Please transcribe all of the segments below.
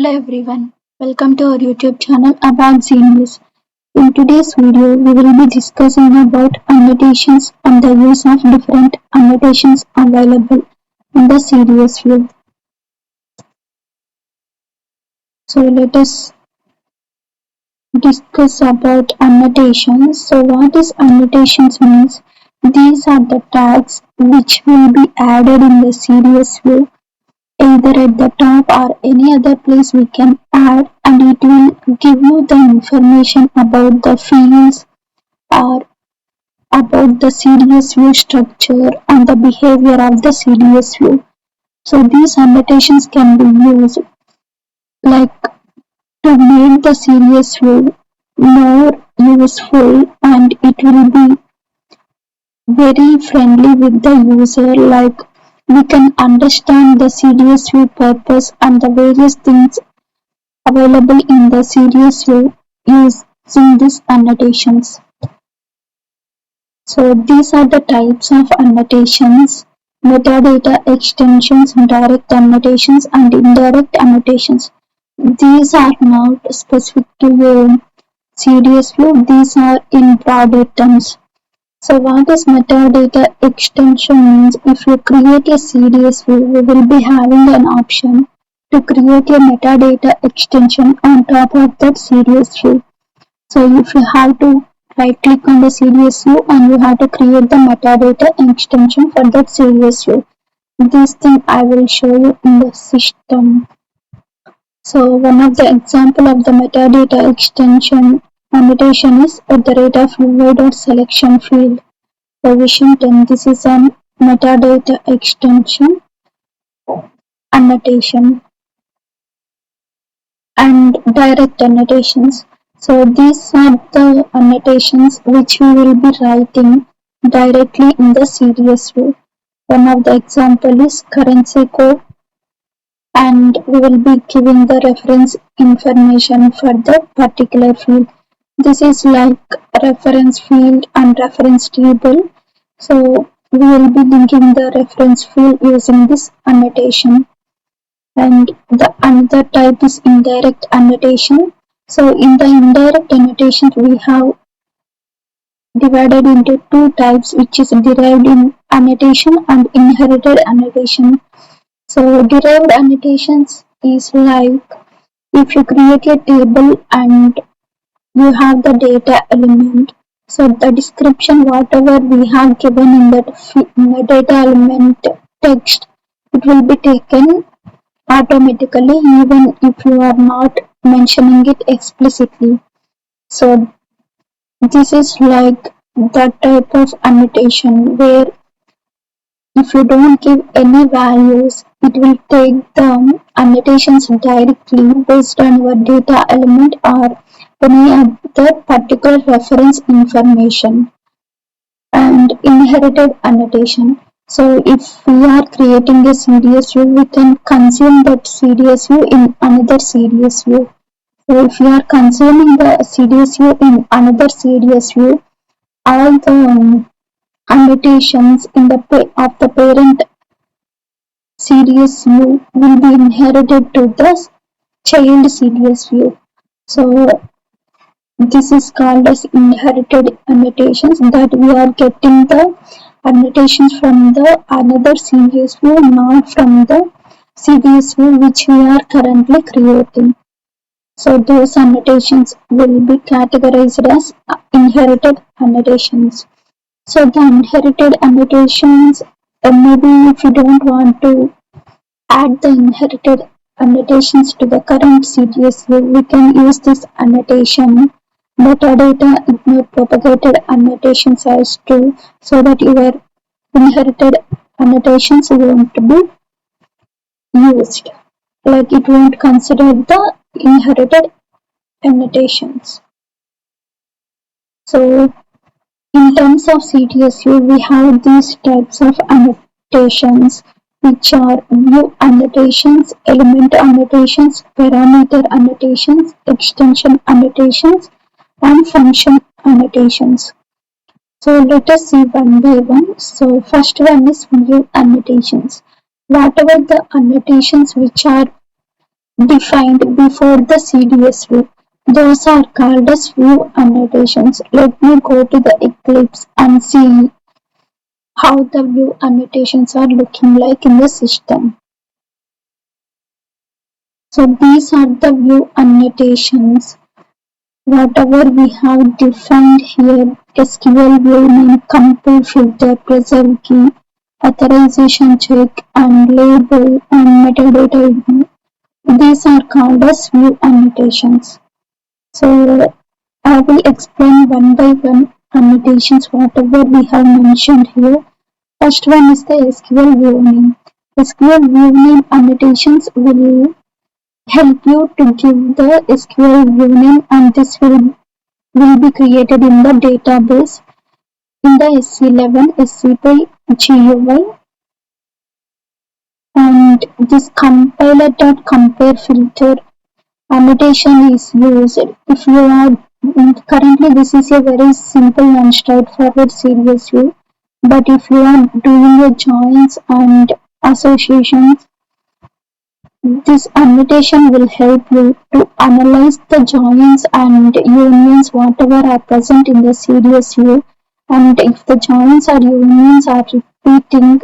Hello everyone, welcome to our YouTube channel about Genius. In today's video, we will be discussing about annotations and the use of different annotations available in the serious view. So let us discuss about annotations. So what is annotations means? These are the tags which will be added in the serious view either at the top or any other place we can add, and it will give you the information about the fields or about the serious view structure and the behavior of the serious view. So these annotations can be used like to make the serious view more useful, and it will be very friendly with the user, like we can understand the serious view purpose and the various things available in the serious view using these annotations. So these are the types of annotations: metadata extensions, direct annotations, and indirect annotations. These are not specific to your serious view, these are in broader terms. So what is metadata extension means? If you create a serious view, we will be having an option to create a metadata extension on top of that serious view. So if you have to right click on the serious view and you have to create the metadata extension for that serious view. This thing I will show you in the system. So one of the example of the metadata extension annotation is at the rate of UI.selection field. Position 10. This is an metadata extension annotation and direct annotations. So these are the annotations which we will be writing directly in the serious view. One of the example is currency code, and we will be giving the reference information for the particular field. This is like reference field and reference table. So we will be linking the reference field using this annotation. And the another type is indirect annotation. So in the indirect annotations we have divided into two types, which is derived in annotation and inherited annotation. So derived annotations is like if you create a table and you have the data element. So the description whatever we have given in that data element text, it will be taken automatically even if you are not mentioning it explicitly. So this is like that type of annotation where if you don't give any values, it will take the annotations directly based on your data element or any other particular reference information. And inherited annotation. So if we are creating a serious view, we can consume that serious view in another serious view. So if we are consuming the serious view in another serious view, all the annotations in the of the parent serious view will be inherited to the child serious view. So this is called as inherited annotations, that we are getting the annotations from the another serious view, not from the serious view which we are currently creating. So those annotations will be categorized as inherited annotations. So the inherited annotations, maybe if you don't want to add the inherited annotations to the current serious view, we can use this annotation metadata ignore propagated annotations as true, so that your inherited annotations won't be used. Like it won't consider the inherited annotations. So in terms of CTSU, we have these types of annotations, which are view annotations, element annotations, parameter annotations, extension annotations, and function annotations. So let us see one by one. So first one is view annotations. Whatever the annotations which are defined before the CDS view. Those are called as view annotations. Let me go to the Eclipse and see how the view annotations are looking like in the system. So these are the view annotations. Whatever we have defined here, SQL view name, compare filter, preserve key, authorization check, and label and metadata. These are called as view annotations. So I will explain one by one annotations whatever we have mentioned here. First one is the SQL view name. SQL view name annotations will help you to give the SQL view name, and this will be created in the database in the SC11 SC by GUI, and this compiler.compare filter annotation is used if you are currently this is a very simple and straightforward serious view, but if you are doing your joins and associations, this annotation will help you to analyze the joins and unions whatever are present in the serious view, and if the joins or unions are repeating,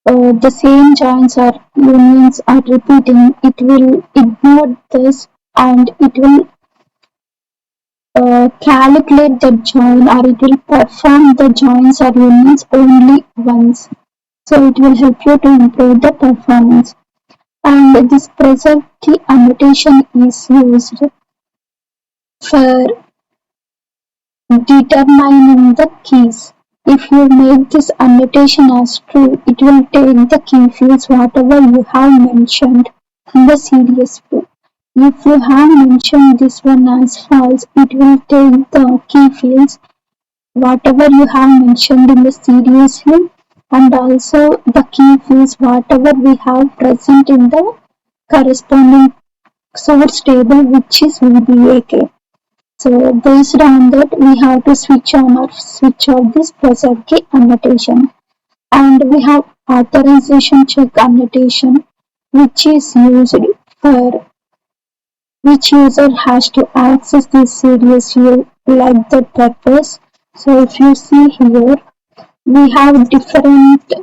the same joins or unions are repeating, it will ignore this and it will calculate the join, or it will perform the joins or unions only once. So it will help you to improve the performance. And this preserve key annotation is used for determining the keys. If you make this annotation as true, it will take the key fields whatever you have mentioned in the serious view. If you have mentioned this one as false, it will take the key fields whatever you have mentioned in the serious view, and also the key fields whatever we have present in the corresponding source table, which is VBAK. So based on that, we have to switch on or switch off this preserve key annotation. And we have authorization check annotation, which is used for which user has to access this serious view like that purpose. So if you see here, we have different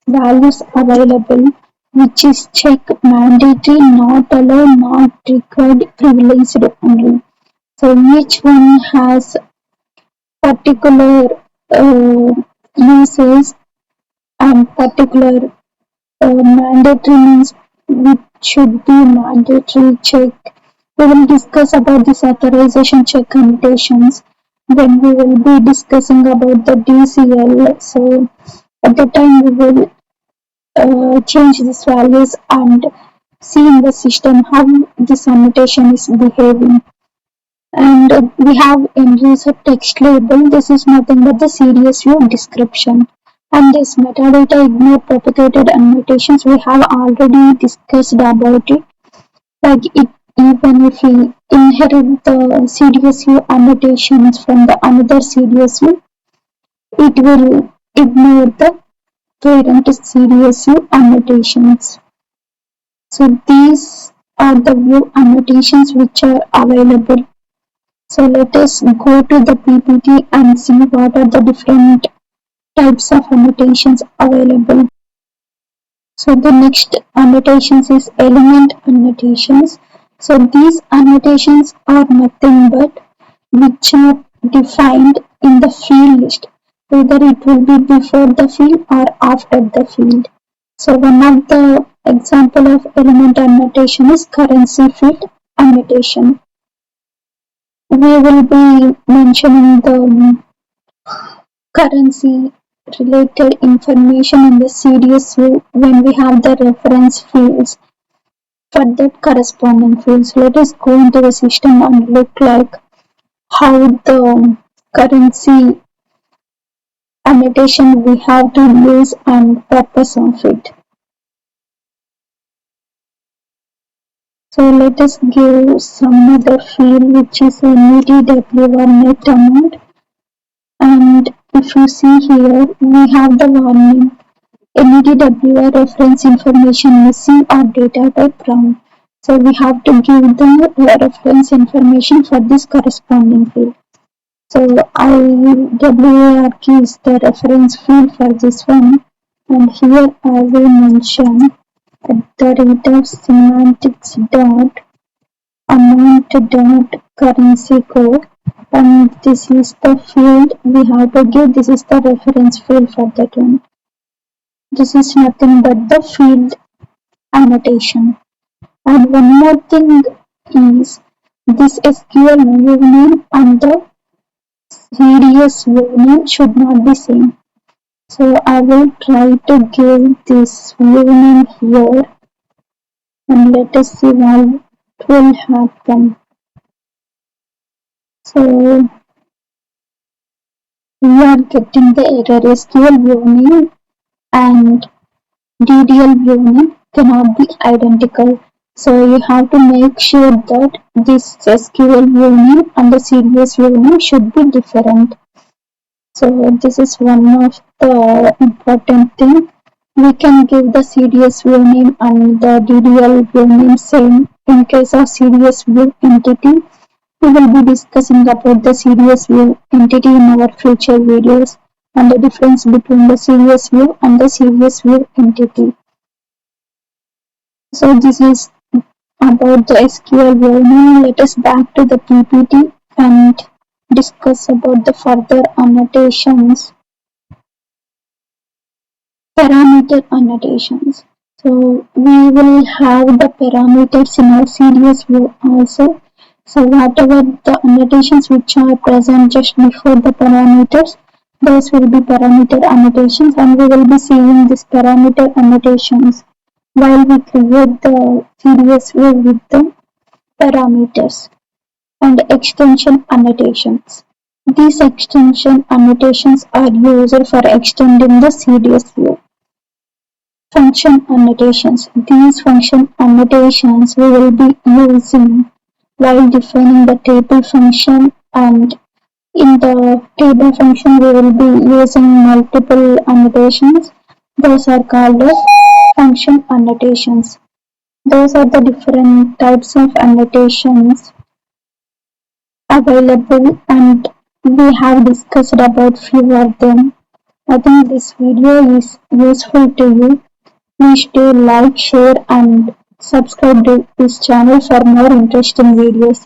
values available, which is check, mandatory, not allowed, not required, privileged only. So each one has particular uses, and particular mandatory means which should be mandatory check. We will discuss about this authorization check annotations. Then we will be discussing about the DCL. So at the time we will change these values and see in the system how this annotation is behaving. And we have end user text label. This is nothing but the serious view description. And this metadata ignore propagated annotations, we have already discussed about it. Like it, even if we inherit the serious view annotations from the another serious view, it will ignore the parent serious view annotations. So these are the view annotations which are available. So let us go to the PPT and see what are the different types of annotations available. So the next annotations is element annotations. So these annotations are nothing but which are defined in the field list. Either it will be before the field or after the field. So one of the example of element annotation is currency field annotation. We will be mentioning the currency related information in the serious view when we have the reference fields for that corresponding fields. Let us go into the system and look like how the currency annotation we have to use and purpose of it. So let us give some other field which is NETW or net amount, and if you see here we have the warning NETW reference information missing or data type wrong. So we have to give the reference information for this corresponding field. So IWAR key is the reference field for this one, and here I will mention at the rate of semantics dot amount dot currency code, and this is the field we have to give. This is the reference field for that one. This is nothing but the field annotation. And one more thing is this SQL view name and the CDS view name should not be same. So I will try to give this view name here, and let us see what will happen. So we are getting the error SQL view name and DDL view name cannot be identical. So you have to make sure that this SQL view name and the CDS view name should be different. So this is one of the important thing. We can give the CDS view name and the DDL view name same. In case of CDS view entity, we will be discussing about the CDS view entity in our future videos and the difference between the CDS view and the CDS view entity. So this is about the SQL view. Now let us back to the PPT and discuss about the further annotations. Parameter annotations. So we will have the parameters in our CDS view also. So whatever the annotations which are present just before the parameters, those will be parameter annotations, and we will be seeing these parameter annotations while we create the CDS view with the parameters. And extension annotations. These extension annotations are used for extending the CDS view. Function annotations. These function annotations we will be using while defining the table function, and in the table function we will be using multiple annotations. Those are called as function annotations. Those are the different types of annotations available, and we have discussed about few of them. I think this video is useful to you. Please do like, share and subscribe to this channel for more interesting videos.